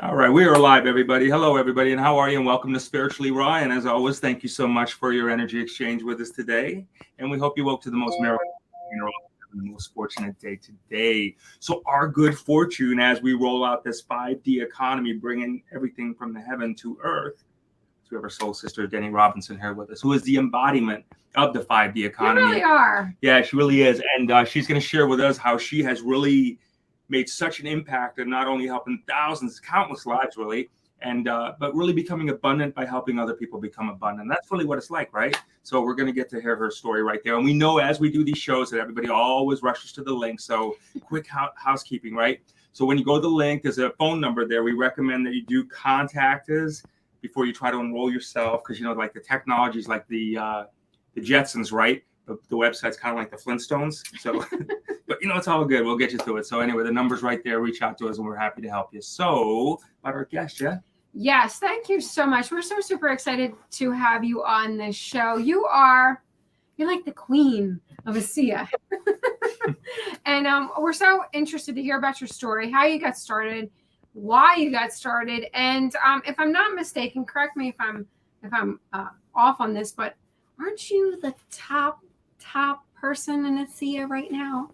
All right, we are live, everybody. Hello, everybody, and how are you? And welcome to Spiritually Raw. And as always, thank you so much for your energy exchange with us today. And we hope you woke to the most miracle, the most fortunate day today. So, our good fortune as we roll out this 5D economy, bringing everything from the heaven to earth. So, we have our soul sister, Deni Robinson, here with us, who is the embodiment of the 5D economy. You really are. Yeah, she really is. And she's going to share with us how she has really made such an impact in not only helping thousands, countless lives, really, and but really becoming abundant by helping other people become abundant. That's really what it's like, right? So we're going to get to hear her story right there. And we know as we do these shows that everybody always rushes to the link. So quick housekeeping, right? So when you go to the link, there's a phone number there. We recommend that you do contact us before you try to enroll yourself, because, you know, like the technology is like the Jetsons, right? The website's kind of like the Flintstones. So, but you know, it's all good. We'll get you through it. So anyway, the number's right there. Reach out to us and we're happy to help you. So, about our guest, yeah? Yes, thank you so much. We're so super excited to have you on this show. You're like the queen of ASEA. And we're so interested to hear about your story, how you got started, why you got started. And if I'm not mistaken, correct me if I'm off on this, but aren't you the top person in ASEA right now?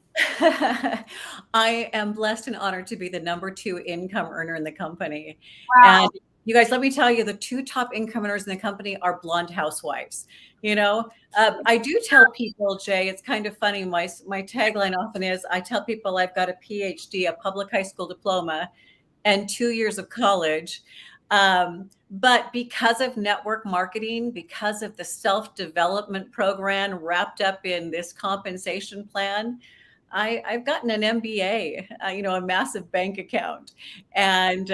I am blessed and honored to be the number 2 income earner in the company. Wow. And you guys, let me tell you, the 2 top income earners in the company are blonde housewives. You know, I do tell people, Jay, it's kind of funny. My tagline often is, I tell people I've got a PhD, a public high school diploma, and 2 years of college. But because of network marketing, because of the self-development program wrapped up in this compensation plan, I've gotten an MBA, a massive bank account. And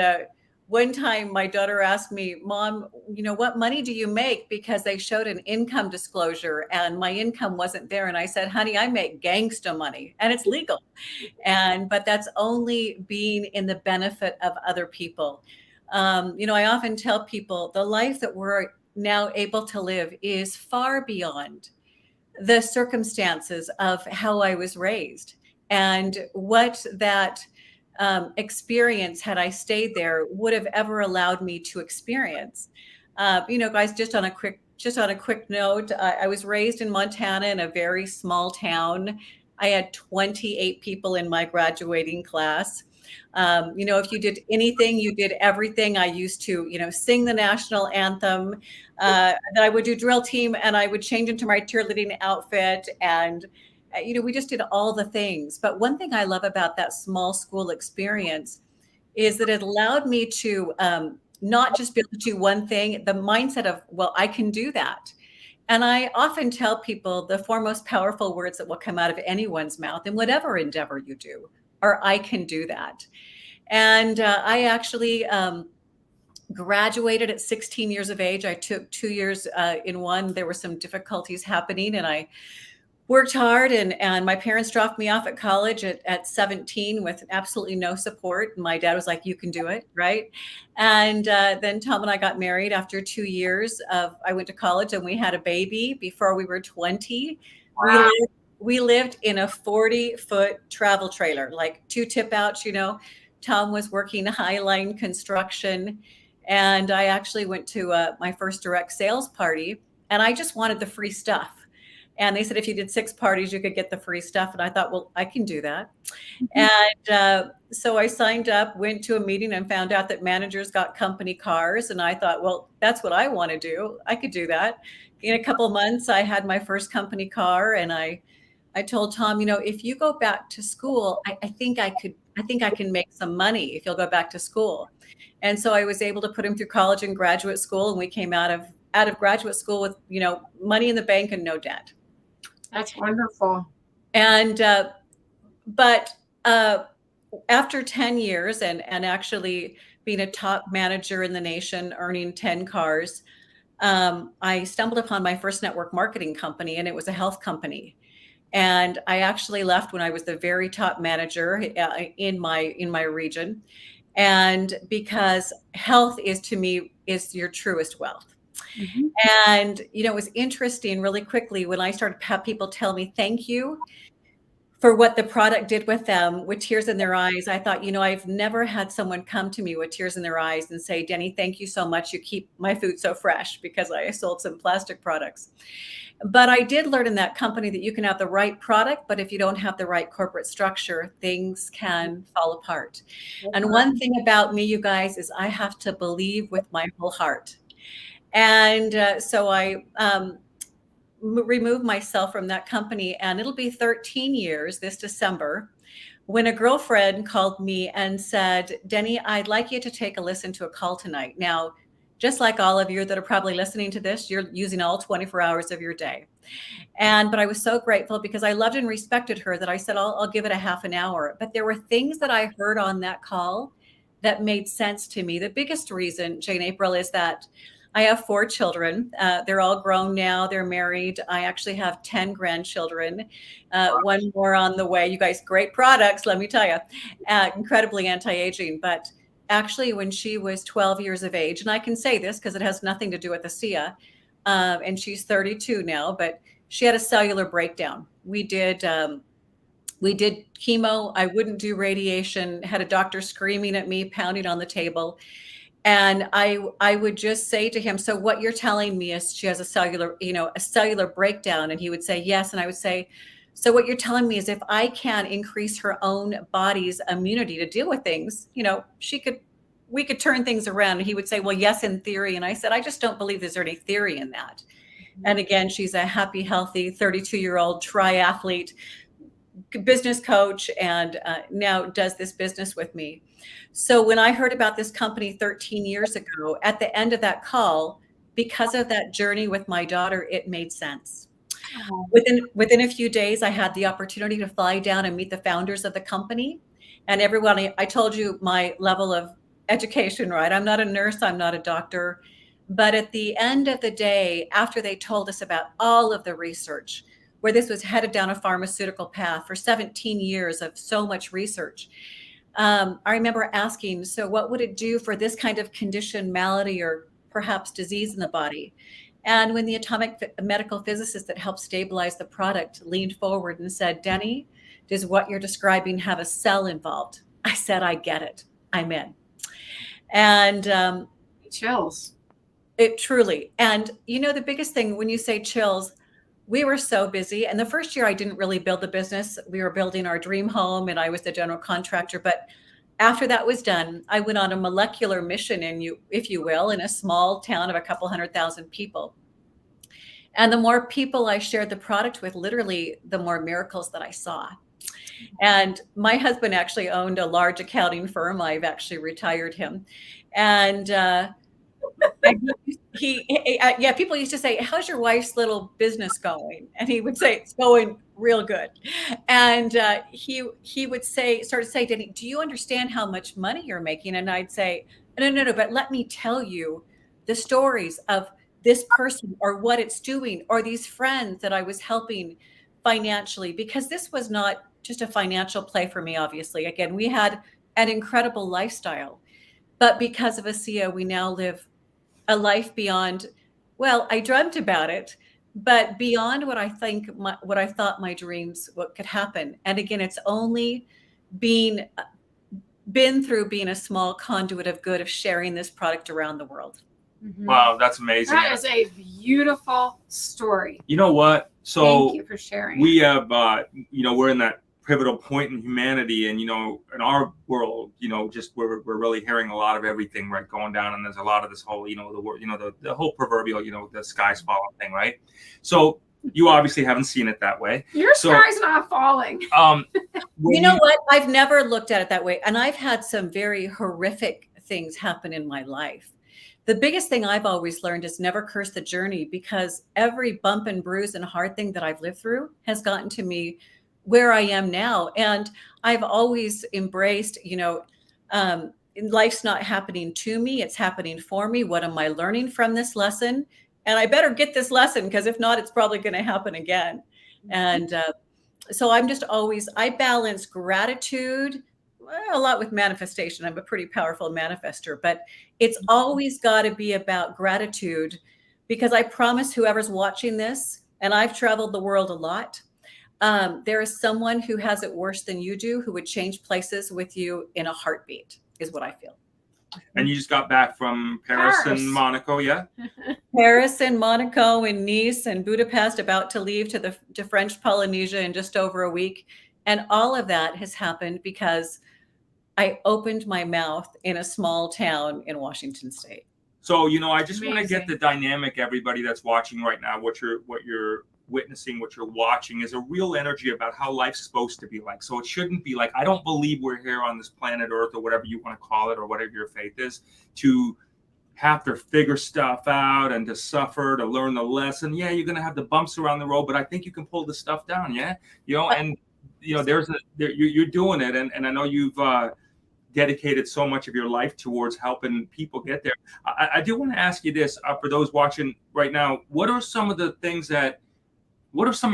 one time my daughter asked me, Mom, what money do you make? Because they showed an income disclosure and my income wasn't there. And I said, honey, I make gangsta money and it's legal. But that's only being in the benefit of other people. I often tell people the life that we're now able to live is far beyond the circumstances of how I was raised and what that experience, had I stayed there, would have ever allowed me to experience. Guys, just on a quick note, I was raised in Montana in a very small town. I had 28 people in my graduating class. If you did anything, you did everything. I used to, sing the national anthem. Then I would do drill team and I would change into my cheerleading outfit. And, we just did all the things. But one thing I love about that small school experience is that it allowed me to not just be able to do one thing, the mindset of, well, I can do that. And I often tell people the 4 most powerful words that will come out of anyone's mouth in whatever endeavor you do, or I can do that. And I actually graduated at 16 years of age. I took 2 years in one. There were some difficulties happening and I worked hard and my parents dropped me off at college at 17 with absolutely no support. And my dad was like, you can do it, right? And then Tom and I got married after 2 years I went to college and we had a baby before we were 20. Wow. We lived in a 40-foot travel trailer, like 2 tip outs, Tom was working Highline construction. And I actually went to my first direct sales party and I just wanted the free stuff. And they said, if you did 6 parties, you could get the free stuff. And I thought, well, I can do that. Mm-hmm. And so I signed up, went to a meeting and found out that managers got company cars. And I thought, well, that's what I want to do. I could do that. In a couple of months, I had my first company car and I told Tom, if you go back to school, I think I can make some money if you'll go back to school. And so I was able to put him through college and graduate school. And we came out of graduate school with, money in the bank and no debt. That's wonderful. And, but after 10 years and actually being a top manager in the nation, earning 10 cars, I stumbled upon my first network marketing company and it was a health company. And I actually left when I was the very top manager in my region. And because health to me is your truest wealth. Mm-hmm. And, it was interesting really quickly when I started to have people tell me, thank you for what the product did with them with tears in their eyes. I thought, I've never had someone come to me with tears in their eyes and say, Deni, thank you so much. You keep my food so fresh, because I sold some plastic products. But I did learn in that company that you can have the right product, but if you don't have the right corporate structure, things can fall apart. And one thing about me, you guys, is I have to believe with my whole heart. And so I remove myself from that company, and it'll be 13 years this December, when a girlfriend called me and said, Deni, I'd like you to take a listen to a call tonight. Now, just like all of you that are probably listening to this, you're using all 24 hours of your day. But I was so grateful, because I loved and respected her, that I said, I'll give it a half an hour. But there were things that I heard on that call that made sense to me. The biggest reason, Jane April, is that I have 4 children. They're all grown now. They're married. I actually have 10 grandchildren, one more on the way. You guys, great products, let me tell you, incredibly anti-aging. But actually, when she was 12 years of age, and I can say this because it has nothing to do with ASEA, and she's 32 now, but she had a cellular breakdown. We did chemo. I wouldn't do radiation, had a doctor screaming at me, pounding on the table. And I would just say to him, so what you're telling me is she has a cellular breakdown? And he would say, yes. And I would say, so what you're telling me is if I can increase her own body's immunity to deal with things, we could turn things around. And he would say, well, yes, in theory. And I said, I just don't believe there's any theory in that. And again, she's a happy, healthy 32-year-old triathlete, business coach, and now does this business with me. So when I heard about this company 13 years ago, at the end of that call, because of that journey with my daughter, it made sense. Within a few days, I had the opportunity to fly down and meet the founders of the company. And everyone, I told you my level of education, right? I'm not a nurse, I'm not a doctor. But at the end of the day, after they told us about all of the research, where this was headed down a pharmaceutical path for 17 years of so much research, I remember asking, so what would it do for this kind of condition, malady, or perhaps disease in the body? And when the atomic medical physicist that helped stabilize the product leaned forward and said, Deni, does what you're describing have a cell involved? I said, I get it. I'm in. And chills. It truly. And the biggest thing when you say chills, we were so busy. And the first year I didn't really build the business. We were building our dream home and I was the general contractor. But after that was done, I went on a molecular mission, if you will, in a small town of a couple 100,000 people. And the more people I shared the product with, literally, the more miracles that I saw. And my husband actually owned a large accounting firm. I've actually retired him. And people used to say, how's your wife's little business going? And he would say, it's going real good. And he would start to say, Deni, do you understand how much money you're making? And I'd say, no, but let me tell you the stories of this person or what it's doing, or these friends that I was helping financially, because this was not just a financial play for me, obviously. Again, we had an incredible lifestyle, but because of ASEA, we now live a life beyond, well, I dreamt about it, but beyond what I thought my dreams, what could happen. And again, it's only been through being a small conduit of good, of sharing this product around the world. Mm-hmm. Wow, that's amazing. That is a beautiful story. You know what? So thank you for sharing. We have, we're in that pivotal point in humanity, and in our world, just we're really hearing a lot of everything, right, going down, and there's a lot of this whole, the whole proverbial, the sky's falling thing, right? So you obviously haven't seen it that way. Your sky's not falling. You know what? I've never looked at it that way, and I've had some very horrific things happen in my life. The biggest thing I've always learned is never curse the journey, because every bump and bruise and hard thing that I've lived through has gotten to me where I am now. And I've always embraced, life's not happening to me, it's happening for me. What am I learning from this lesson? And I better get this lesson, because if not, it's probably going to happen again. And so I'm just I balance gratitude a lot with manifestation. I'm a pretty powerful manifester, but it's always got to be about gratitude, because I promise whoever's watching this, and I've traveled the world a lot, there is someone who has it worse than you do, who would change places with you in a heartbeat, is what I feel. And you just got back from Paris and Monaco, yeah? Paris and Monaco and Nice and Budapest, about to leave to French Polynesia in just over a week. And all of that has happened because I opened my mouth in a small town in Washington State. So, I just want to get the dynamic, everybody that's watching right now, what you're witnessing, what you're watching is a real energy about how life's supposed to be like. So it shouldn't be like, I don't believe we're here on this planet Earth or whatever you want to call it, or whatever your faith is, to have to figure stuff out and to suffer, to learn the lesson. Yeah, you're going to have the bumps around the road, but I think you can pull the stuff down. Yeah. And you're doing it. And I know you've dedicated so much of your life towards helping people get there. I do want to ask you this, for those watching right now, what are some of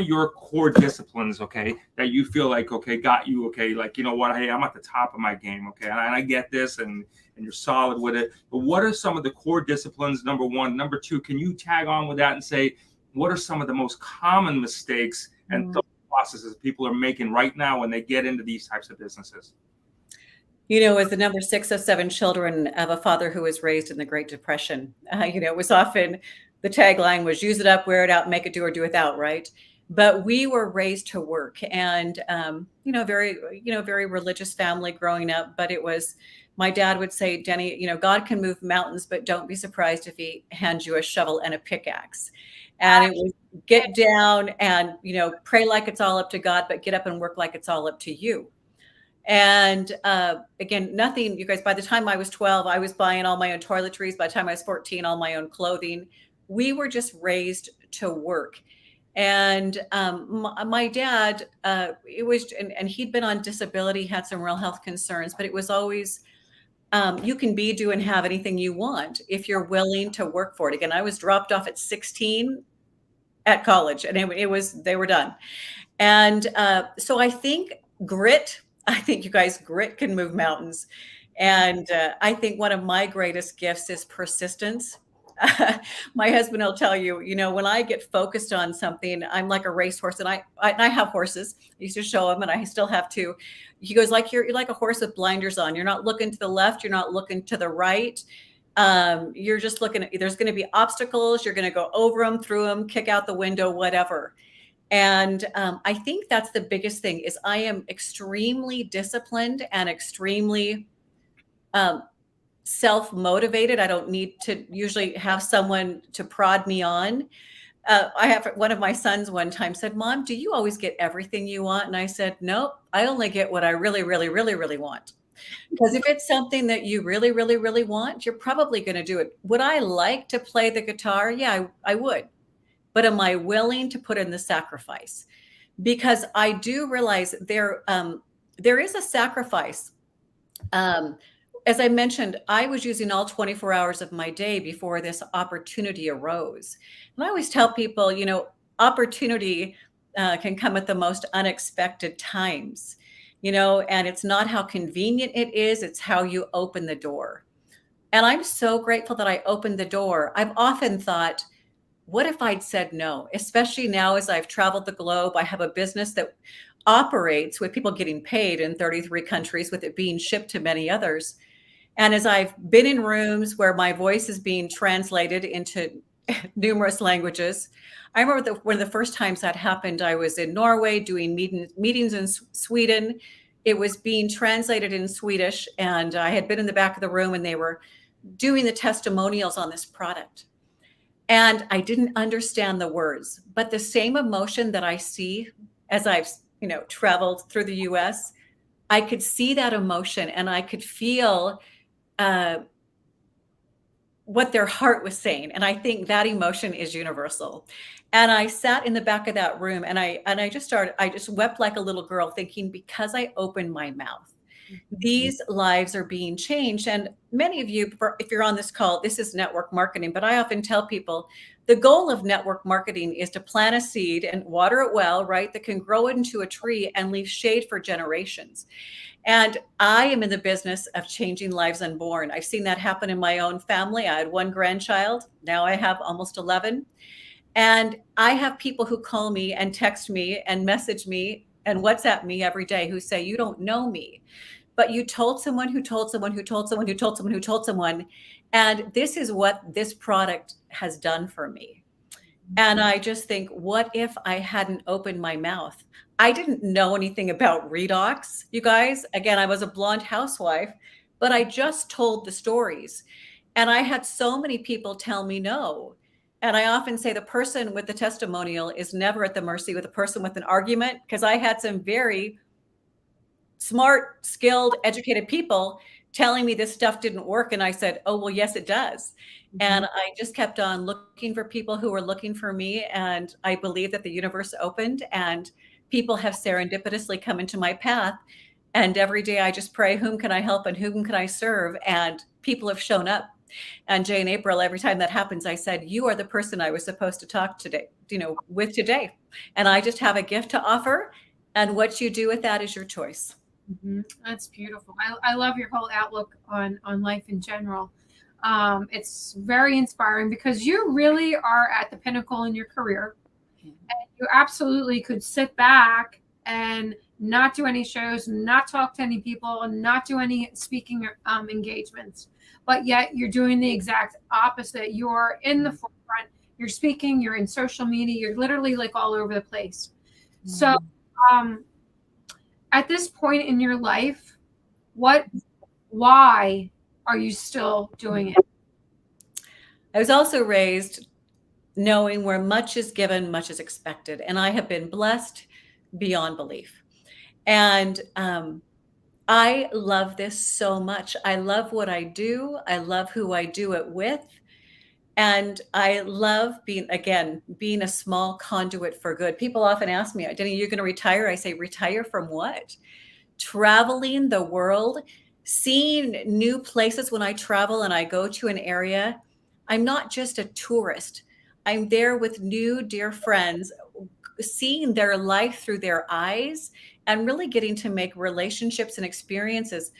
your core disciplines, okay, that you feel like, okay, got you, okay, like, hey, I'm at the top of my game, okay, and I get this, and you're solid with it. But what are some of the core disciplines, number one? Number two, can you tag on with that and say, what are some of the most common mistakes and thought processes people are making right now when they get into these types of businesses? As the number 6 of 7 children of a father who was raised in the Great Depression, it was often the tagline was use it up, wear it out, make it do or do without, right? But we were raised to work, and very religious family growing up. But it was, my dad would say, Deni, God can move mountains, but don't be surprised if he hands you a shovel and a pickaxe. And it was get down and pray like it's all up to God, but get up and work like it's all up to you. And again, nothing, you guys, by the time I was 12, I was buying all my own toiletries. By the time I was 14, all my own clothing. We were just raised to work. And my dad, it was, and he'd been on disability, had some real health concerns, but it was always, you can be, do, and have anything you want if you're willing to work for it. Again, I was dropped off at 16 at college, and they were done. And so I think you guys, grit can move mountains. And I think one of my greatest gifts is persistence. My husband will tell you, when I get focused on something, I'm like a racehorse, and I have horses. I used to show him, and I still have to. He goes, you're like a horse with blinders on. You're not looking to the left. You're not looking to the right. You're just looking at, there's going to be obstacles. You're going to go over them, through them, kick out the window, whatever. And I think that's the biggest thing is I am extremely disciplined and extremely self-motivated. I don't need to usually have someone to prod me on. I have one of my sons one time said, Mom, do you always get everything you want? And I said, nope, I only get what I really, really, really, really want. Because if it's something that you really, really, really want, you're probably going to do it. Would I like to play the guitar? Yeah, I would. But am I willing to put in the sacrifice? Because I do realize there is a sacrifice. As I mentioned, I was using all 24 hours of my day before this opportunity arose. And I always tell people, opportunity can come at the most unexpected times, and it's not how convenient it is, it's how you open the door. And I'm so grateful that I opened the door. I've often thought, what if I'd said no? Especially now as I've traveled the globe, I have a business that operates with people getting paid in 33 countries, with it being shipped to many others. And as I've been in rooms where my voice is being translated into numerous languages, I remember one of the first times that happened, I was in Norway doing meetings in Sweden. It was being translated in Swedish, and I had been in the back of the room, and they were doing the testimonials on this product. And I didn't understand the words, but the same emotion that I see as I've, traveled through the US, I could see that emotion, and I could feel what their heart was saying. And I think that emotion is universal. And I sat in the back of that room, and I just wept like a little girl, thinking, because I opened my mouth, these lives are being changed. And many of you, if you're on this call, this is network marketing, but I often tell people the goal of network marketing is to plant a seed and water it well, right? That can grow into a tree and leave shade for generations. And I am in the business of changing lives unborn. I've seen that happen in my own family. I had one grandchild. Now I have almost 11. And I have people who call me and text me and message me and WhatsApp me every day who say, you don't know me, but you told someone who told someone who told someone who told someone who told someone. And this is what this product has done for me. And I just think, what if I hadn't opened my mouth? I didn't know anything about redox, you guys. Again, I was a blonde housewife, but I just told the stories. And I had so many people tell me no. And I often say the person with the testimonial is never at the mercy with the person with an argument, because I had some very smart, skilled, educated people telling me this stuff didn't work. And I said, oh, well, yes, it does. And I just kept on looking for people who were looking for me. And I believe that the universe opened and people have serendipitously come into my path. And every day I just pray, whom can I help and whom can I serve? And people have shown up. And Jay and April, every time that happens, I said, you are the person I was supposed to talk today, with today. And I just have a gift to offer. And what you do with that is your choice. That's beautiful. I love your whole outlook on life in general. It's very inspiring because you really are at the pinnacle in your career. And you absolutely could sit back and not do any shows, not talk to any people, and not do any speaking engagements. But yet you're doing the exact opposite. You're in the forefront. You're speaking. You're in social media. You're literally like all over the place. So at this point in your life, why are you still doing it? I was also raised knowing where much is given, much is expected. And I have been blessed beyond belief. And I love this so much. I love what I do. I love who I do it with. And I love being a small conduit for good. People often ask me, Deni, you're going to retire? I say, retire from what? Traveling the world, seeing new places. When I travel and I go to an area, I'm not just a tourist. I'm there with new dear friends, seeing their life through their eyes and really getting to make relationships and experiences.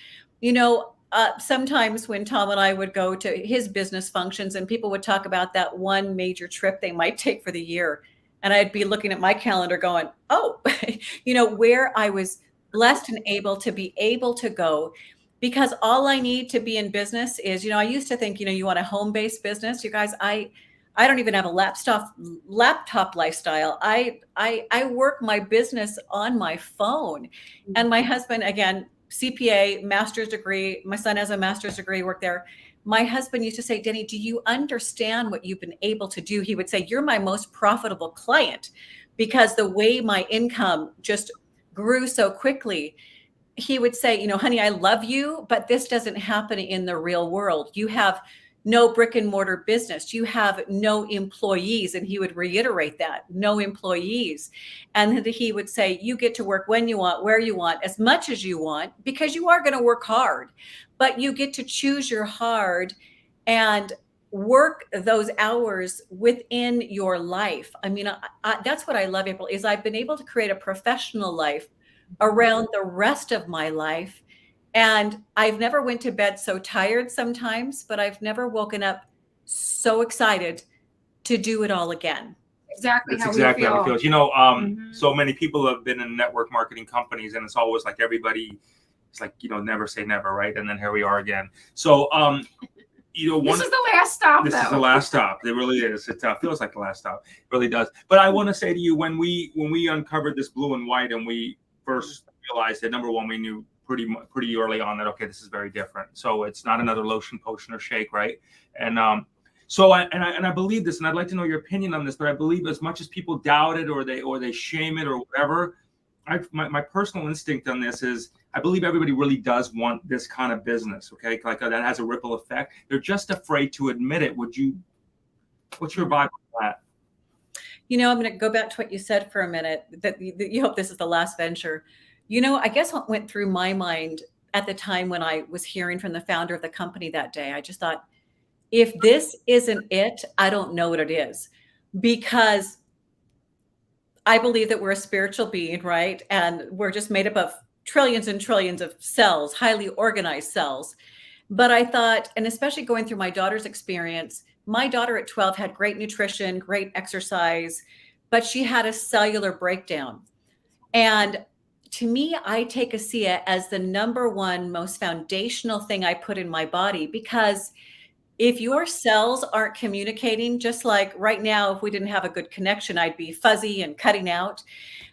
Sometimes when Tom and I would go to his business functions and people would talk about that one major trip they might take for the year. And I'd be looking at my calendar going, oh, where I was blessed and able to go, because all I need to be in business is, I used to think, you want a home-based business. You guys, I don't even have a laptop lifestyle. I work my business on my phone. And my husband, again, CPA, master's degree. My son has a master's degree, worked there. My husband used to say, Deni, do you understand what you've been able to do? He would say, you're my most profitable client, because the way my income just grew so quickly. He would say, honey, I love you, but this doesn't happen in the real world. You have no brick and mortar business. You have no employees. And he would reiterate that, no employees. And he would say, you get to work when you want, where you want, as much as you want, because you are going to work hard, but you get to choose your hard and work those hours within your life. I mean, that's what I love, April, is I've been able to create a professional life around the rest of my life. And I've never went to bed so tired sometimes, but I've never woken up so excited to do it all again. Exactly how exactly we feel. how it feels. So many people have been in network marketing companies, and it's always like everybody, it's like, never say never, right? And then here we are again. So, this is the last stop. This is the last stop. It really is. It feels like the last stop. It really does. But I want to say to you, when we uncovered this blue and white, and we first realized that, number one, we knew pretty early on that, okay, this is very different. So it's not another lotion, potion, or shake, right? And I believe this, and I'd like to know your opinion on this. But I believe, as much as people doubt it or they shame it or whatever, my personal instinct on this is, I believe everybody really does want this kind of business. Okay, like that has a ripple effect. They're just afraid to admit it. What's your vibe on that? I'm going to go back to what you said for a minute, that you hope this is the last venture. I guess what went through my mind at the time when I was hearing from the founder of the company that day, I just thought, if this isn't it, I don't know what it is. Because I believe that we're a spiritual being, right? And we're just made up of trillions and trillions of cells, highly organized cells. But I thought, and especially going through my daughter's experience, my daughter at 12 had great nutrition, great exercise, but she had a cellular breakdown. And to me, I take ASEA as the number one most foundational thing I put in my body, because if your cells aren't communicating, just like right now, if we didn't have a good connection, I'd be fuzzy and cutting out.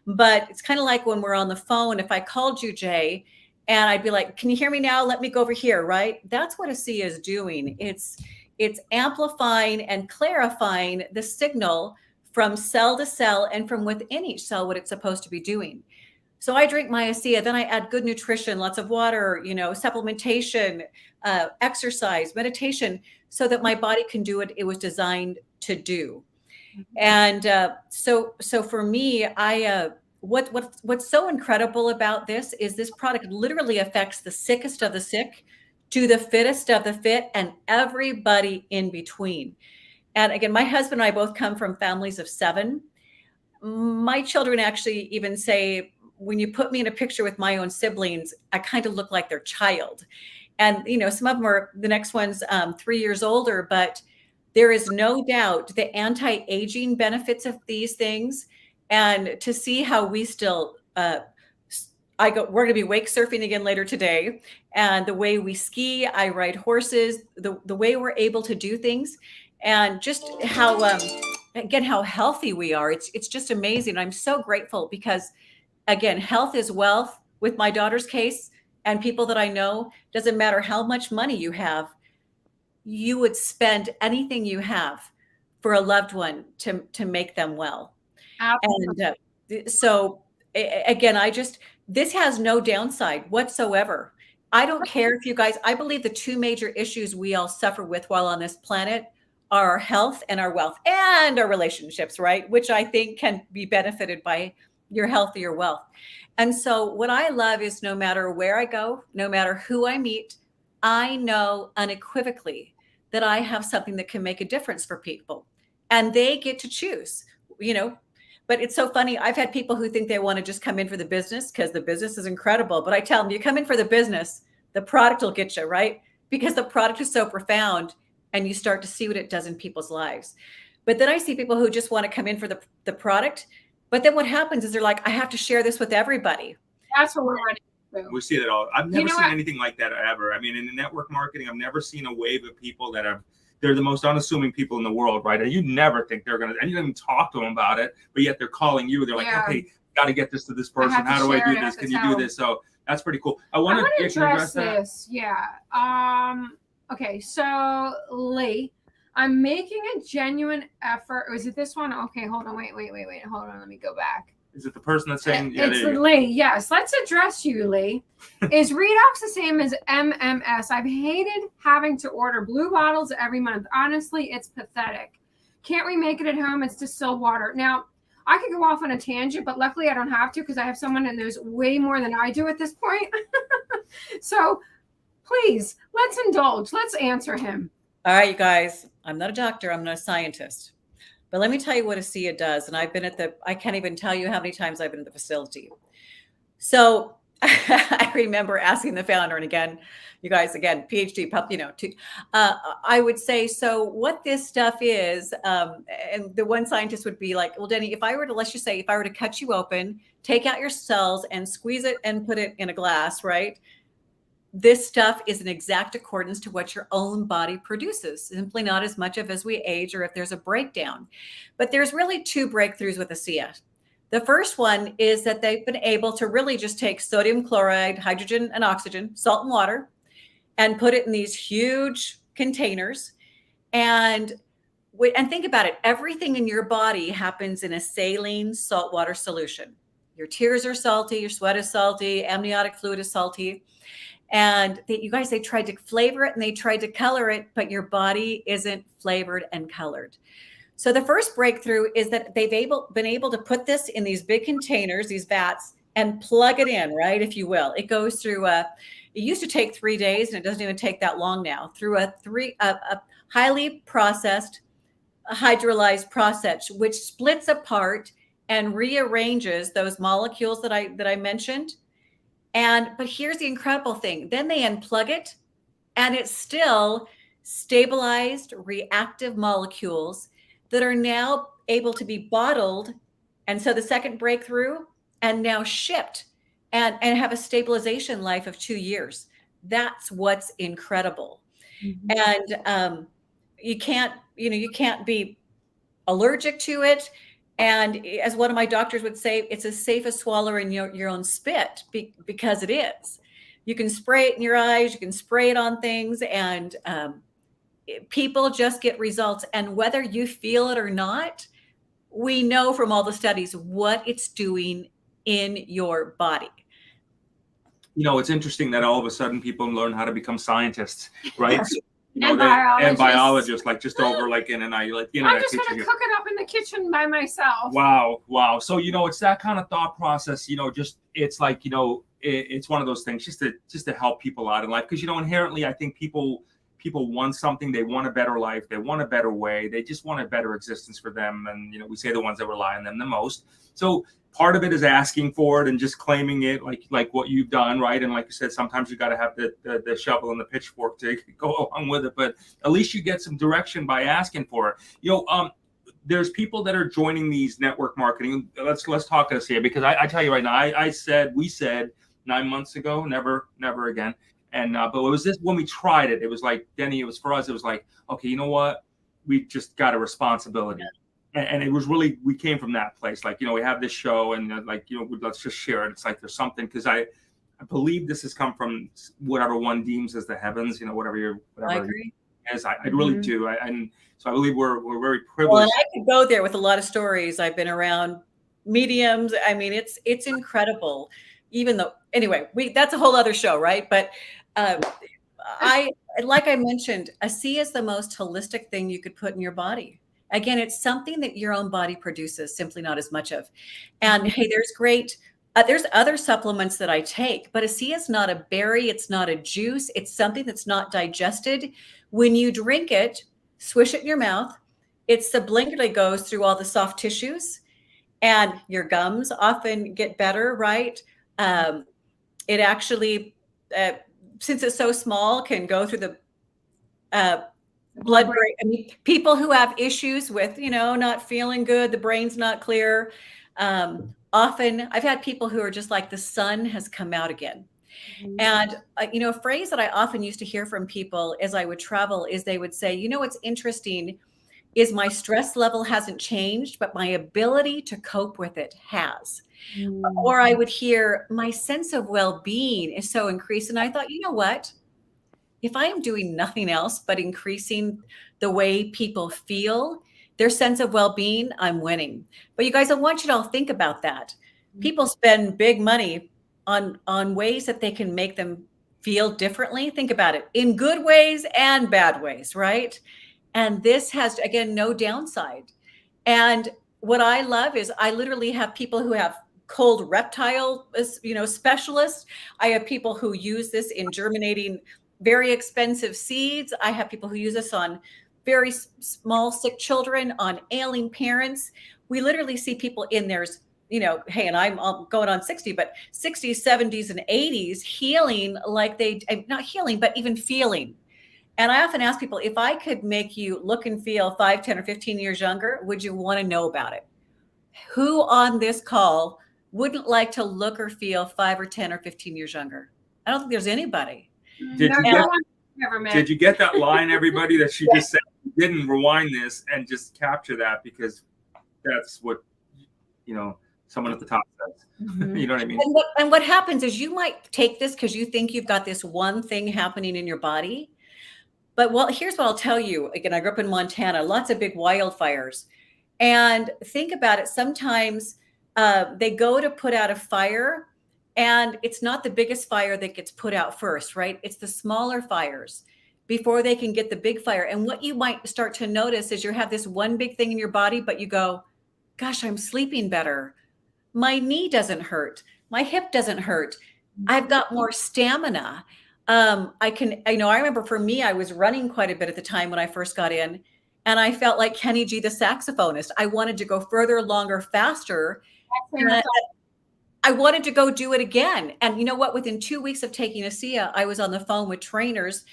But it's kind of like when we're on the phone, if I called you, Jay, and I'd be like, can you hear me now? Let me go over here, right? That's what ASEA is doing. It's amplifying and clarifying the signal from cell to cell and from within each cell what it's supposed to be doing. So I drink my ASEA, then I add good nutrition, lots of water, supplementation, exercise, meditation, so that my body can do what it was designed to do. And so for me, what's so incredible about this is this product literally affects the sickest of the sick to the fittest of the fit and everybody in between. And again, my husband and I both come from families of 7. My children actually even say, when you put me in a picture with my own siblings, I kind of look like their child. And, some of them are, the next one's 3 years older, but there is no doubt the anti-aging benefits of these things. And to see how we still, we're going to be wake surfing again later today. And the way we ski, I ride horses, the way we're able to do things, and just how, again, how healthy we are. It's just amazing. I'm so grateful because, again, health is wealth with my daughter's case and people that I know. Doesn't matter how much money you have, you would spend anything you have for a loved one to make them well. Absolutely. And so again, this has no downside whatsoever. I don't care if you guys, I believe the 2 major issues we all suffer with while on this planet are our health and our wealth and our relationships, right? Which I think can be benefited by your health or your wealth. And so what I love is no matter where I go, no matter who I meet, I know unequivocally that I have something that can make a difference for people, and they get to choose, But it's so funny. I've had people who think they want to just come in for the business because the business is incredible. But I tell them, you come in for the business, the product will get you, right? Because the product is so profound and you start to see what it does in people's lives. But then I see people who just want to come in for the product. But then what happens is they're like, I have to share this with everybody. That's what we're running through. We see that all. I've never seen anything like that ever. I mean, in the network marketing, I've never seen a wave of people they're the most unassuming people in the world, right? And you never think they're and you don't even talk to them about it, but yet they're calling you. They're like, okay, got to get this to this person. How do I do this? Can you do this? So that's pretty cool. I want to address this. Yeah. Okay. So Lee, I'm making a genuine effort. Was it this one? Okay. Hold on. Wait. Hold on. Let me go back. Is it the person that's saying? It's Lee. Yes. Let's address you, Lee. Is redox the same as MMS? I've hated having to order blue bottles every month. Honestly, it's pathetic. Can't we make it at home? It's distilled water. Now, I could go off on a tangent, but luckily I don't have to because I have someone that knows way more than I do at this point. So please, let's indulge. Let's answer him. All right, you guys. I'm not a doctor. I'm not a scientist. But let me tell you what ASEA does. And I've been I can't even tell you how many times I've been at the facility. So I remember asking the founder, and again, you guys, again, PhD, I would say, so what this stuff is, and the one scientist would be like, well, Deni, if I were to cut you open, take out your cells and squeeze it and put it in a glass, right? This stuff is in exact accordance to what your own body produces, simply not as much of as we age or if there's a breakdown. But there's really 2 breakthroughs with ASEA. The first one is that they've been able to really just take sodium chloride, hydrogen and oxygen, salt and water, and put it in these huge containers. And think about it. Everything in your body happens in a saline saltwater solution. Your tears are salty, your sweat is salty, amniotic fluid is salty. And you guys, they tried to flavor it and they tried to color it, but your body isn't flavored and colored. So the first breakthrough is that they've been able to put this in these big containers, these vats, and plug it in, right, if you will. It goes through it used to take 3 days, and it doesn't even take that long now, through a highly processed, hydrolyzed process, which splits apart and rearranges those molecules that I mentioned. But here's the incredible thing. Then they unplug it And it's still stabilized reactive molecules that are now able to be bottled. And so the second breakthrough, and now shipped and have a stabilization life of 2 years. That's what's incredible. And you can't be allergic to it. And as one of my doctors would say, it's as safe as swallowing your own spit, because it is. You can spray it in your eyes, you can spray it on things, and people just get results. And whether you feel it or not, we know from all the studies what it's doing in your body. It's interesting that all of a sudden people learn how to become scientists, right? So, And and biologists. biologists, like just over like in and I, like I'm just gonna cook it up in the kitchen by myself. Wow. So it's that kind of thought process. Just it's like it's one of those things just to help people out in life, because inherently I think people want something. They want a better life. They want a better way. They just want a better existence for them. And we say the ones that rely on them the most. So part of it is asking for it and just claiming it, like what you've done, right? And like you said, sometimes you got to have the shovel and the pitchfork to go along with it. But at least you get some direction by asking for it. There's people that are joining these network marketing. Let's talk ASEA, because I tell you right now, we said 9 months ago, never again. And but it was this when we tried it. It was like, Deni, it was for us. It was like, okay, you know what? We just got a responsibility. Yeah. And it was really, we came from that place. Like, we have this show and let's just share it. It's like there's something, because I believe this has come from whatever one deems as the heavens, whatever I agree. Is. I really do. And so I believe we're very privileged. Well, and I could go there with a lot of stories. I've been around mediums. I mean, it's incredible. Even though, anyway, that's a whole other show, right? But like I mentioned, ASEA is the most holistic thing you could put in your body. Again, it's something that your own body produces, simply not as much of. And hey, there's other supplements that I take, but ASEA is not a berry. It's not a juice. It's something that's not digested. When you drink it, swish it in your mouth. It sublingually goes through all the soft tissues, and your gums often get better, right? It actually, since it's so small, can go through the blood-brain. I mean, people who have issues with, not feeling good, the brain's not clear. Often I've had people who are just like, the sun has come out again. Mm-hmm. And, a phrase that I often used to hear from people as I would travel is they would say, what's interesting is my stress level hasn't changed, but my ability to cope with it has. Mm-hmm. Or I would hear, my sense of well-being is so increased. And I thought, you know what? If I am doing nothing else but increasing the way people feel, their sense of well-being, I'm winning. But you guys, I want you to all think about that. People spend big money on ways that they can make them feel differently. Think about it, in good ways and bad ways, right? And this has, again, no downside. And what I love is I literally have people who have cold reptile, specialists. I have people who use this in germinating very expensive seeds. I have people who use this on very small, sick children, on ailing parents. We literally see people in theirs, hey, and I'm going on 60, but 60s, 70s, and 80s healing like not healing, but even feeling. And I often ask people, if I could make you look and feel 5, 10, or 15 years younger, would you want to know about it? Who on this call wouldn't like to look or feel 5 or 10 or 15 years younger? I don't think there's anybody. Did you get that line, everybody, that she just said? Didn't rewind this and just capture that, because that's what someone at the top says. Mm-hmm. You know what I mean? And what happens is you might take this because you think you've got this one thing happening in your body. But here's what I'll tell you. Again, I grew up in Montana, lots of big wildfires. And think about it. Sometimes they go to put out a fire, and it's not the biggest fire that gets put out first, right? It's the smaller fires before they can get the big fire. And what you might start to notice is you have this one big thing in your body, but you go, gosh, I'm sleeping better. My knee doesn't hurt. My hip doesn't hurt. I've got more stamina. I remember for me, I was running quite a bit at the time when I first got in, and I felt like Kenny G, the saxophonist. I wanted to go further, longer, faster. I wanted to go do it again. And you know what? Within 2 weeks of taking ASEA, I was on the phone with trainers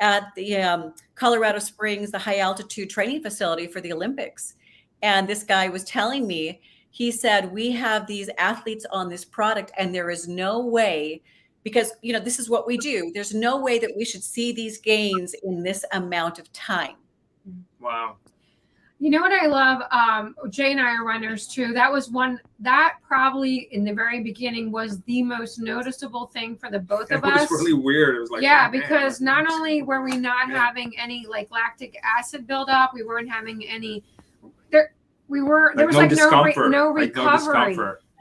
at the Colorado Springs, the high altitude training facility for the Olympics. And this guy was telling me, he said, we have these athletes on this product and there is no way, because, you know, this is what we do. There's no way that we should see these gains in this amount of time. Wow. You know what I love? Jay and I are runners too. That was one that probably in the very beginning was the most noticeable thing for the both of us. It was really weird. It was like, yeah, oh, man. because not only were we not having any like lactic acid buildup, we weren't having any. There was like no recovery,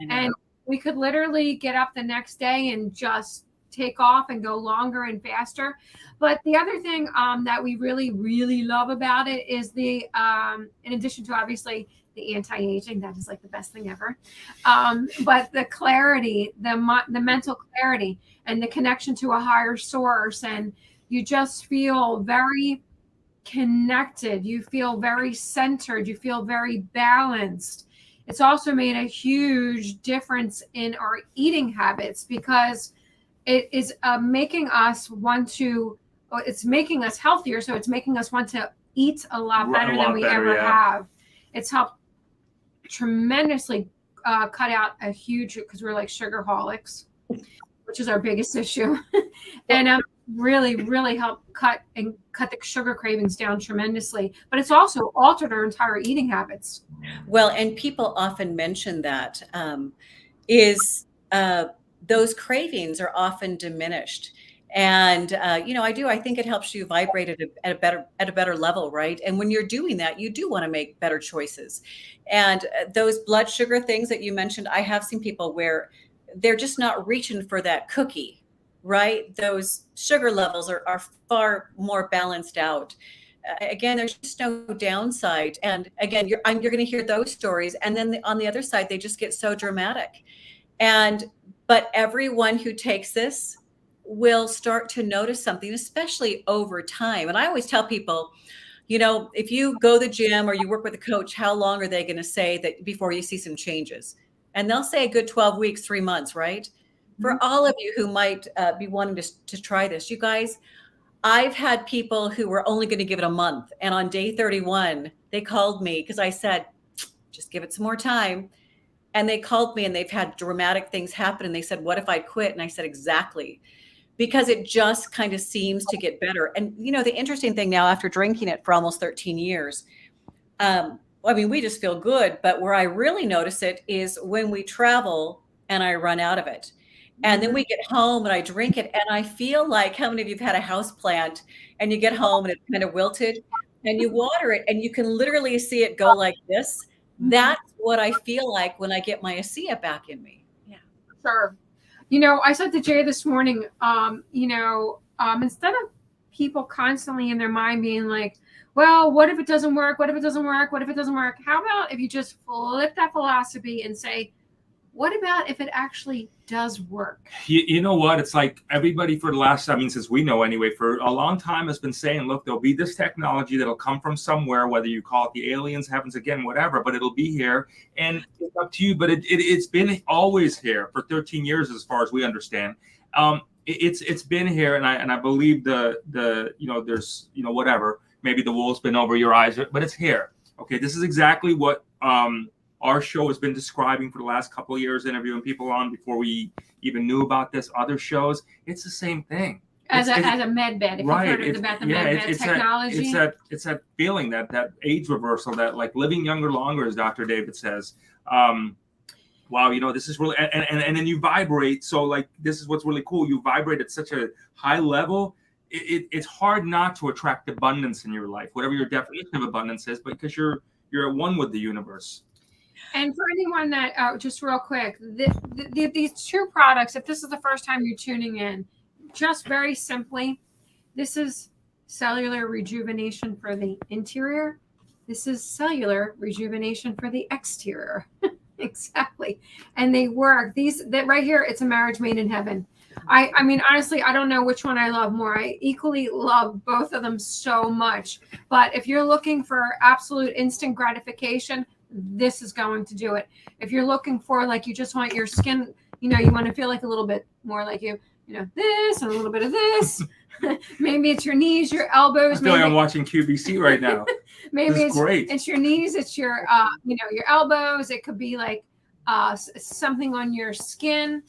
and we could literally get up the next day and just take off and go longer and faster. But the other thing that we really, really love about it is the, in addition to obviously the anti-aging, that is like the best thing ever. But the clarity, the mental clarity and the connection to a higher source. And you just feel very connected. You feel very centered. You feel very balanced. It's also made a huge difference in our eating habits because it is making us want to, it's making us healthier. So it's making us want to eat a lot better than we ever have. It's helped tremendously cut out a huge, because we're like sugarholics, which is our biggest issue. And really, really helped cut the sugar cravings down tremendously. But it's also altered our entire eating habits. Well, and people often mention that those cravings are often diminished. And, I think it helps you vibrate at a better level, right? And when you're doing that, you do want to make better choices. And those blood sugar things that you mentioned, I have seen people where they're just not reaching for that cookie, right? Those sugar levels are far more balanced out. Again, there's just no downside. And again, you're going to hear those stories. And then on the other side, they just get so dramatic. But everyone who takes this will start to notice something, especially over time. And I always tell people, if you go to the gym or you work with a coach, how long are they going to say that before you see some changes? And they'll say a good 12 weeks, 3 months, right? Mm-hmm. For all of you who might be wanting to try this, you guys, I've had people who were only going to give it a month. And on day 31, they called me because I said, just give it some more time. And they called me and they've had dramatic things happen. And they said, what if I quit? And I said, exactly. Because it just kind of seems to get better. And, the interesting thing now, after drinking it for almost 13 years, we just feel good. But where I really notice it is when we travel and I run out of it. And then we get home and I drink it. And I feel like, how many of you have had a house plant and you get home and it's kind of wilted and you water it and you can literally see it go like this? That's what I feel like when I get my ASEA back in me. Yeah. Sure. I said to Jay this morning, instead of people constantly in their mind being like, well, what if it doesn't work? What if it doesn't work? What if it doesn't work? How about if you just flip that philosophy and say, what about if it actually does work? You know what? It's like everybody for the last, since we know anyway, for a long time has been saying, look, there'll be this technology that'll come from somewhere, whether you call it the aliens, heavens again, whatever, but it'll be here. And it's up to you. But it's been always here for 13 years, as far as we understand. It's been here. And I believe there's, whatever, maybe the wool's been over your eyes, but it's here. Okay. This is exactly what, our show has been describing for the last couple of years, interviewing people on before we even knew about this. Other shows, it's the same thing. As a med bed, if you've heard about the med bed technology. It's that feeling, that age reversal, that like living younger longer, as Dr. David says. Wow, this is really, and then you vibrate. So like, this is what's really cool. You vibrate at such a high level. It's hard not to attract abundance in your life, whatever your definition of abundance is, because you're at one with the universe. And for anyone that, just real quick, these two products, if this is the first time you're tuning in, just very simply, this is cellular rejuvenation for the interior. This is cellular rejuvenation for the exterior. Exactly. And they work. That right here, it's a marriage made in heaven. I mean, honestly, I don't know which one I love more. I equally love both of them so much. But if you're looking for absolute instant gratification, this is going to do it. If you're looking for, like, you just want your skin, you want to feel like a little bit more like this and a little bit of this, Maybe it's your knees, your elbows. I feel like I'm watching QVC right now. Maybe This is great. it's your knees, it's your your elbows. It could be like something on your skin.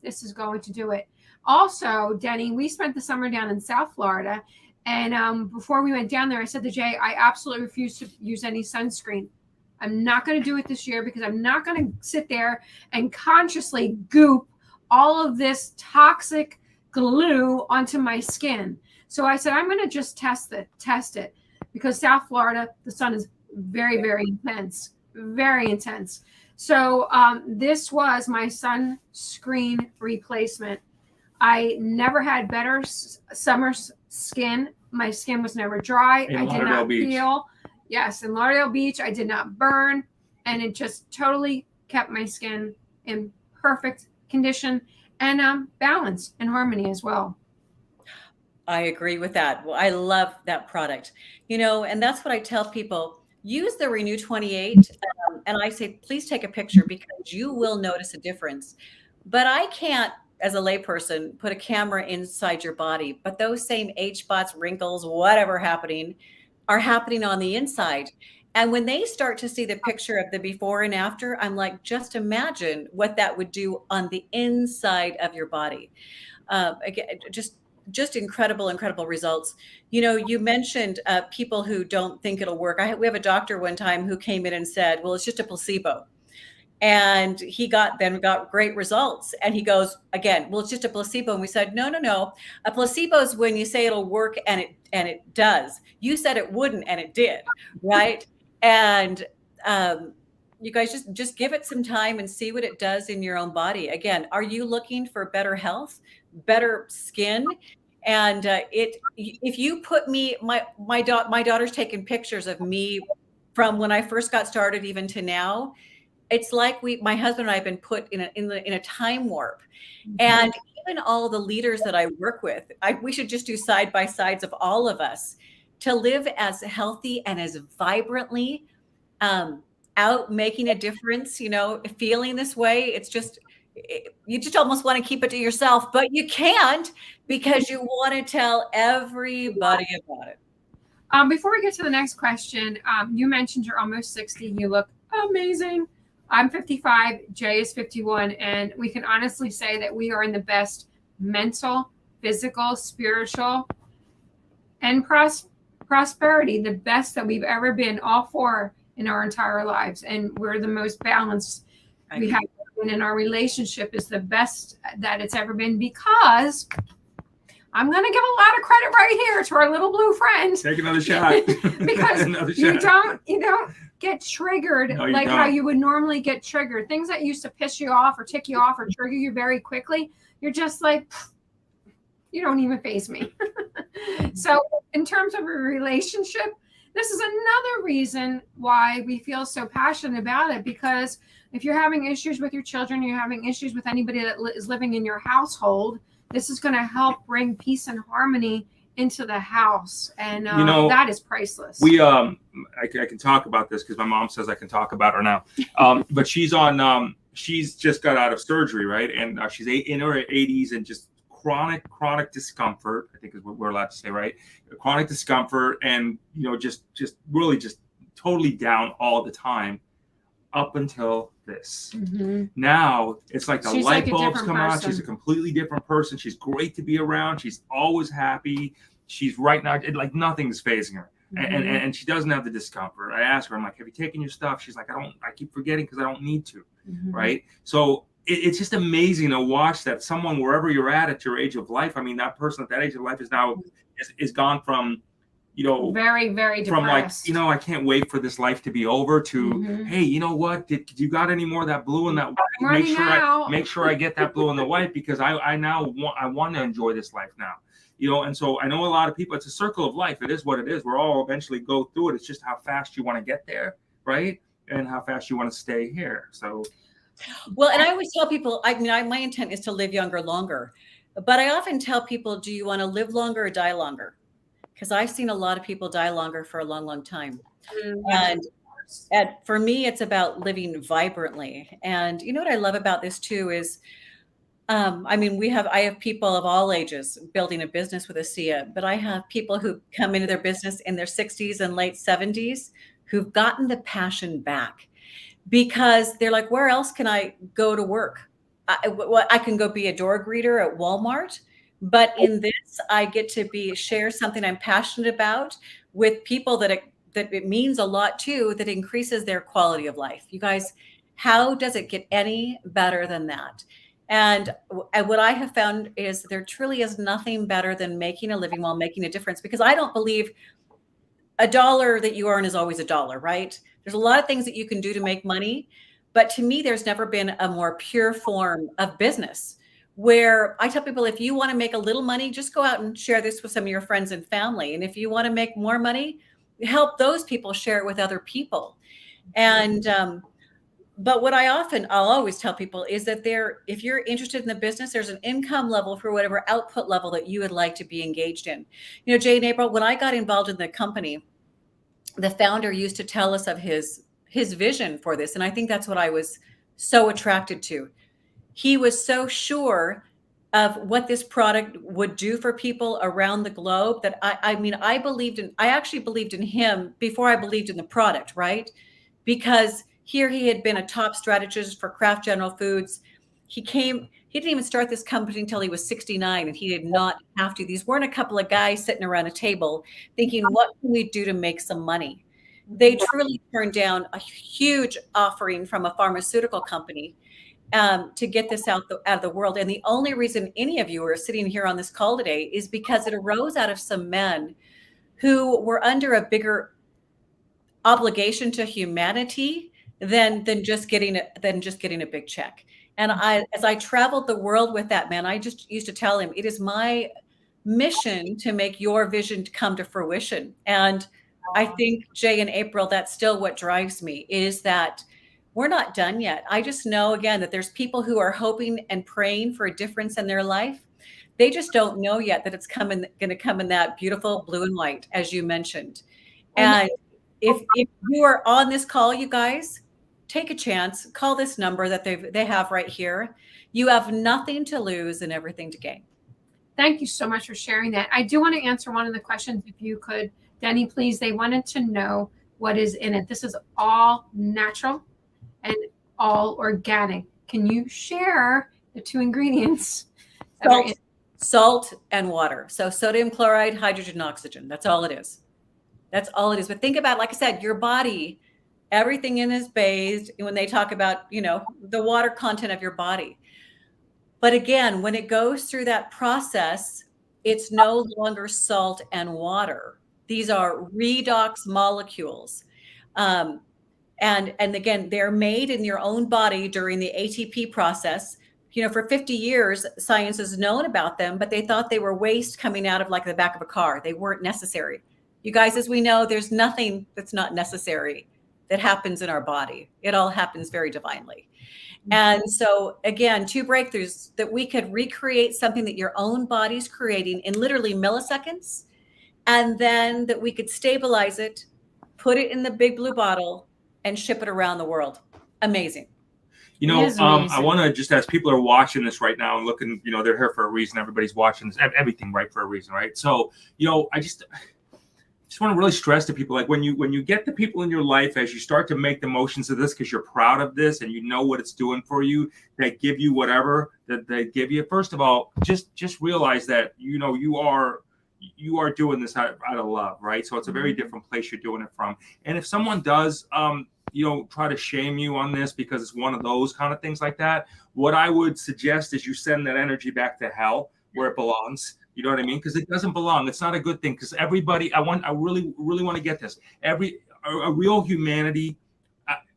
This is going to do it. Also, Deni, we spent the summer down in South Florida, and before we went down there, I said to Jay, I absolutely refuse to use any sunscreen. I'm not going to do it this year because I'm not going to sit there and consciously goop all of this toxic glue onto my skin. So I said, I'm going to just test it because South Florida, the sun is very, very intense, very intense. So this was my sunscreen replacement. I never had better summer skin. My skin was never dry. I did not peel. Yes, in Lauderdale Beach, I did not burn, and it just totally kept my skin in perfect condition and balance and harmony as well. I agree with that. Well, I love that product, and that's what I tell people. Use the Renew 28, and I say, please take a picture because you will notice a difference. But I can't, as a layperson, put a camera inside your body. But those same age spots, wrinkles, whatever are happening on the inside. And when they start to see the picture of the before and after, I'm like, just imagine what that would do on the inside of your body. Again, just incredible results. You mentioned people who don't think it'll work. We have a doctor one time who came in and said, well, it's just a placebo. And he got great results. And he goes, again, well, it's just a placebo. And we said, no. A placebo is when you say it'll work and it does. You said it wouldn't and it did, right? And you guys just give it some time and see what it does in your own body. Again, are you looking for better health, better skin? And if you put me, my daughter's taken pictures of me from when I first got started even to now. It's like my husband and I have been put in a time warp. Mm-hmm. And even all the leaders that I work with, we should just do side by sides of all of us to live as healthy and as vibrantly out making a difference, feeling this way. It's just, you just almost want to keep it to yourself, but you can't because you want to tell everybody about it. Before we get to the next question, you mentioned you're almost 60. You look amazing. I'm 55, Jay is 51, and we can honestly say that we are in the best mental, physical, spiritual, and prosperity, the best that we've ever been, all four in our entire lives. And we're the most balanced we have been, and our relationship is the best that it's ever been because I'm going to give a lot of credit right here to our little blue friend. Take another shot. Because you don't get triggered how you would normally get triggered. Things that used to piss you off or tick you off or trigger you very quickly, you're just like, you don't even faze me. So in terms of a relationship, this is another reason why we feel so passionate about it, because if you're having issues with your children, you're having issues with anybody that is living in your household, this is going to help bring peace and harmony into the house, and that is priceless. We I can talk about this because my mom says I can talk about her now. But she's just got out of surgery, right? And she's in her 80s and just chronic discomfort, I think is what we're allowed to say, right? Chronic discomfort, and just really just totally down all the time up until this. Mm-hmm. Now it's like she's light bulbs come on. She's a completely different person. She's great to be around. She's always happy. She's right now like nothing's phasing her. Mm-hmm. And she doesn't have the discomfort. I asked her, I'm like, have you taken your stuff? She's like, I keep forgetting because I don't need to. Mm-hmm. Right. So it's just amazing to watch that someone, wherever you're at your age of life. I mean, that person at that age of life is now is gone from, very, very depressed. From like, I can't wait for this life to be over to, mm-hmm. Hey, you know what? Did you got any more of that blue and that white? Make sure I get that blue and the white because I want to enjoy this life now. And so I know a lot of people, it's a circle of life. It is what it is. We're all eventually go through it. It's just how fast you want to get there, right? And how fast you want to stay here. So. Well, and I always tell people, my intent is to live younger, longer. But I often tell people, do you want to live longer or die longer? Because I've seen a lot of people die longer for a long, long time. Mm-hmm. And for me, it's about living vibrantly. And you know what I love about this too is I mean, I have people of all ages building a business with ASEA, but I have people who come into their business in their 60s and late 70s who've gotten the passion back because they're like, where else can I go to work? I can go be a door greeter at Walmart, but in this, I get to share something I'm passionate about with people that it means a lot to, that increases their quality of life. You guys, how does it get any better than that? And what I have found is there truly is nothing better than making a living while making a difference, because I don't believe a dollar that you earn is always a dollar, right? There's a lot of things that you can do to make money. But to me, there's never been a more pure form of business where I tell people, if you want to make a little money, just go out and share this with some of your friends and family. And if you want to make more money, help those people share it with other people. And, but what I'll always tell people is that if you're interested in the business, there's an income level for whatever output level that you would like to be engaged in. You know, Jay and April, when I got involved in the company, the founder used to tell us of his vision for this. And I think that's what I was so attracted to. He was so sure of what this product would do for people around the globe that I actually believed in him before I believed in the product, right? Because here he had been a top strategist for Kraft General Foods. He didn't even start this company until he was 69, and he did not have to. These weren't a couple of guys sitting around a table thinking, what can we do to make some money? They truly turned down a huge offering from a pharmaceutical company to get this out of the world. And the only reason any of you are sitting here on this call today is because it arose out of some men who were under a bigger obligation to humanity than just getting a big check. And as I traveled the world with that man, I just used to tell him, it is my mission to make your vision come to fruition. And I think, Jay and April, that's still what drives me, is that we're not done yet. I just know, again, that there's people who are hoping and praying for a difference in their life. They just don't know yet that it's going to come in that beautiful blue and white, as you mentioned. And if you are on this call, you guys, take a chance, call this number that they have right here. You have nothing to lose and everything to gain. Thank you so much for sharing that. I do want to answer one of the questions, if you could, Deni, please. They wanted to know what is in it. This is all natural and all organic. Can you share the two ingredients? Salt and water. So sodium chloride, hydrogen, oxygen. That's all it is. That's all it is. But think about, like I said, your body, everything in is bathed when they talk about, the water content of your body. But again, when it goes through that process, it's no longer salt and water. These are redox molecules. And again, they're made in your own body during the ATP process. For 50 years, science has known about them, but they thought they were waste coming out of like the back of a car. They weren't necessary. You guys, as we know, there's nothing that's not necessary that happens in our body. It all happens very divinely. And so again, two breakthroughs that we could recreate something that your own body's creating in literally milliseconds, and then that we could stabilize it, put it in the big blue bottle, and ship it around the world. Amazing. I want to just, as people are watching this right now and looking, they're here for a reason. Everybody's watching this, everything right for a reason, right? So, I just want to really stress to people, like when you get the people in your life, as you start to make the motions of this, because you're proud of this and you know what it's doing for you, that give you whatever that they give you. First of all, just realize that, you are doing this out of love, right? So it's a very different place you're doing it from. And if someone does, try to shame you on this because it's one of those kind of things like that, what I would suggest is you send that energy back to hell where it belongs. You know what I mean? Because it doesn't belong. It's not a good thing. Because everybody, I really want to get this. A real humanity,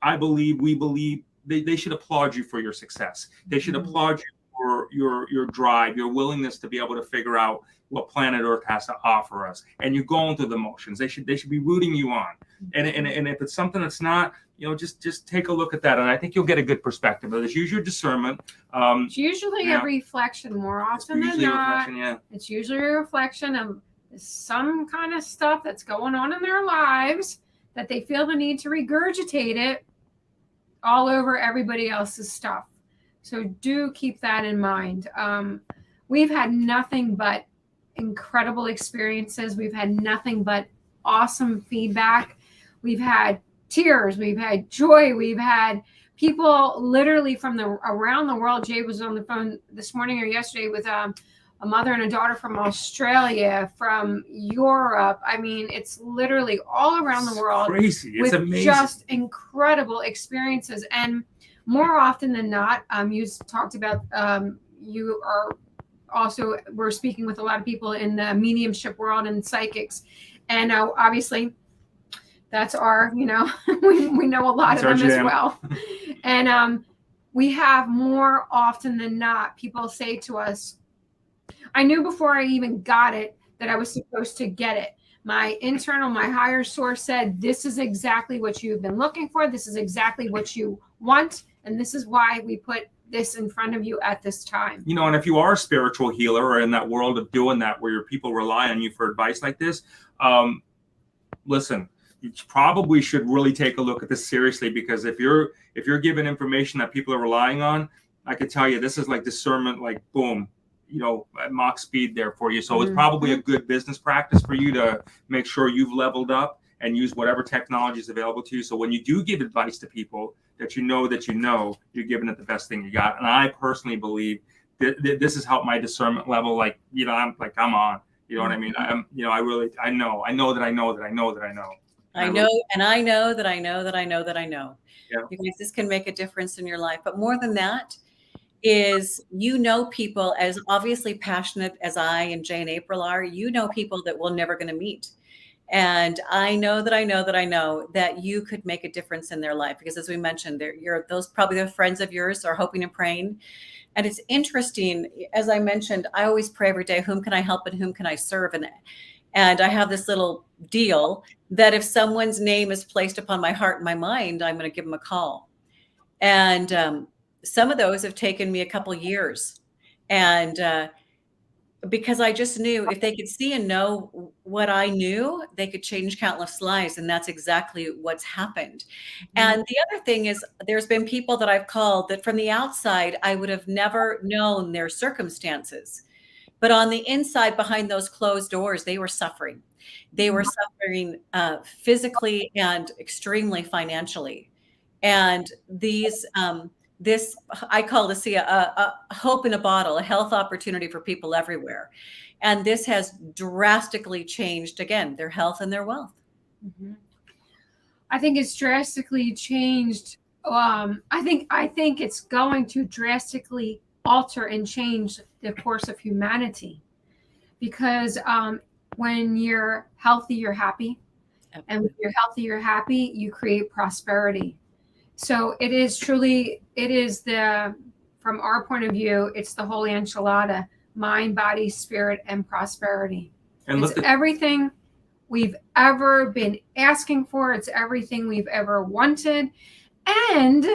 we believe they should applaud you for your success. They should applaud you for your drive, your willingness to be able to figure out what planet Earth has to offer us. And you're going through the motions. They should be rooting you on. And if it's something that's not, just take a look at that. And I think you'll get a good perspective of this. Use your discernment. It's usually a reflection more often than not. It's usually a reflection of some kind of stuff that's going on in their lives that they feel the need to regurgitate it all over everybody else's stuff. So do keep that in mind. We've had nothing but incredible experiences. We've had nothing but awesome feedback. We've had tears. We've had joy. We've had people literally from around the world. Jay was on the phone this morning or yesterday with a mother and a daughter from Australia, from Europe. I mean, it's literally all around the world. Crazy. It's with amazing. Just incredible experiences. And more often than not, you talked about you are also, we're speaking with a lot of people in the mediumship world and psychics. And obviously that's our, we know a lot That's of them our as jam. well. And we have more often than not, people say to us, I knew before I even got it that I was supposed to get it. My higher source said, this is exactly what you've been looking for. This is exactly what you want. And this is why we put this in front of you at this time. And if you are a spiritual healer or in that world of doing that, where your people rely on you for advice like this, listen, you probably should really take a look at this seriously, because if you're given information that people are relying on, I can tell you this is like discernment, like boom, at Mach speed there for you. So it's probably a good business practice for you to make sure you've leveled up and use whatever technology is available to you. So when you do give advice to people, that you're giving it the best thing you got. And I personally believe that this has helped my discernment level. I'm on. You know what I mean? I know that I know that I know that I know that I know. I know, and I know that I know that I know that I know. Yeah. Because this can make a difference in your life. But more than that is, people as obviously passionate as I and Jay and April are, people that we're never going to meet. And I know that I know that I know that you could make a difference in their life, because as we mentioned, they're friends of yours are hoping and praying. And it's interesting, as I mentioned, I always pray every day, whom can I help and whom can I serve? And I have this little deal that if someone's name is placed upon my heart and my mind, I'm going to give them a call. And some of those have taken me a couple of years. And because I just knew if they could see and know what I knew, they could change countless lives. And that's exactly what's happened. And the other thing is, there's been people that I've called that from the outside, I would have never known their circumstances. But on the inside, behind those closed doors, they were suffering. They were suffering physically and extremely financially. And this, I call ASEA a hope in a bottle, a health opportunity for people everywhere. And this has drastically changed, again, their health and their wealth. I think it's drastically changed. I think it's going to drastically alter and change the course of humanity, because when you're healthy, you're happy. Absolutely. And when you're healthy, you're happy, you create prosperity. So it is from our point of view, it's the whole enchilada: mind, body, spirit, and prosperity. And it's everything we've ever been asking for. It's everything we've ever wanted. And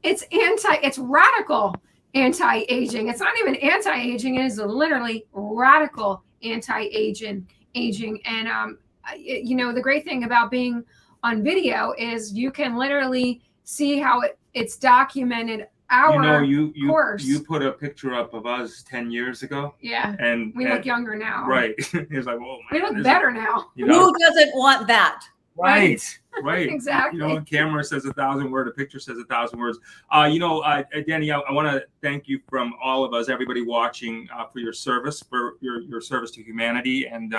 it's radical anti-aging. It's not even anti-aging. It is literally radical anti-aging. And the great thing about being on video is you can literally see how it's documented course. You put a picture up of us 10 years ago. Yeah. And we look younger now. Right. It's like, oh man. We look better now. Who doesn't want that? Right. Exactly. A camera says 1,000 words, a picture says 1,000 words. Deni, I want to thank you from all of us, everybody watching, for your service, for your service to humanity, and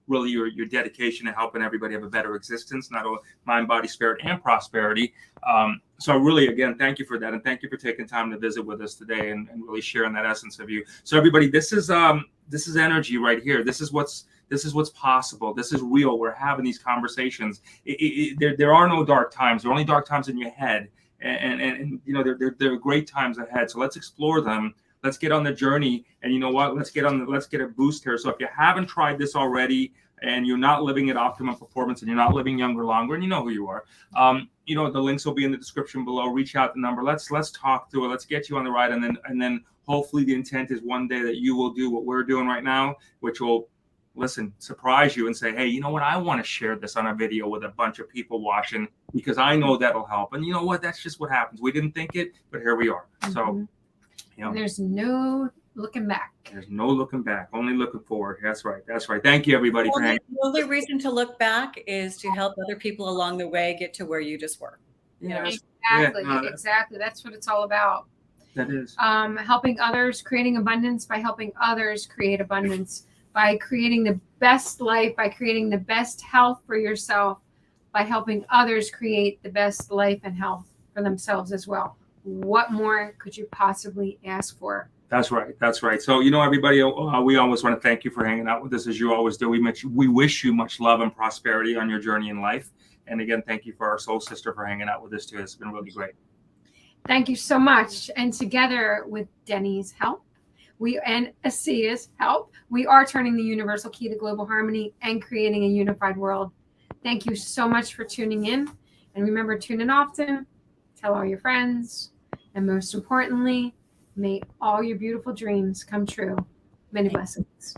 really your dedication to helping everybody have a better existence, not only mind, body, spirit, and prosperity. So really, again, thank you for that. And thank you for taking time to visit with us today and really sharing that essence of you. So everybody, this is energy right here. This is what's possible. This is real. We're having these conversations. There are no dark times. There are only dark times in your head. And there are great times ahead. So let's explore them. Let's get on the journey. And you know what? Let's get a boost here. So if you haven't tried this already, and you're not living at optimum performance, and you're not living younger longer, and you know who you are, the links will be in the description below. Reach out the number. Let's talk through it. Let's get you on the ride. And then hopefully the intent is one day that you will do what we're doing right now, which will surprise you and say, hey, you know what? I want to share this on a video with a bunch of people watching, because I know that'll help. And you know what? That's just what happens. We didn't think it, but here we are. So You know, And there's no looking back. there's no looking back, only looking forward. That's right. That's right. Thank you, everybody, for hanging. The only reason to look back is to help other people along the way get to where you just were. Yeah, Exactly. no, Exactly. That's what it's all about. that is. Helping others, creating abundance by helping others create abundance, by creating the best life, by creating the best health for yourself, by helping others create the best life and health for themselves as well. What more could you possibly ask for? That's right. That's right. So, everybody, we always want to thank you for hanging out with us as you always do. We wish you much love and prosperity on your journey in life. And again, thank you for our soul sister for hanging out with us too. It's been really great. Thank you so much. And together with Deni's help, and ASEA's help, we are turning the universal key to global harmony and creating a unified world. Thank you so much for tuning in. And remember, tune in often, tell all your friends, and most importantly, may all your beautiful dreams come true. Many blessings.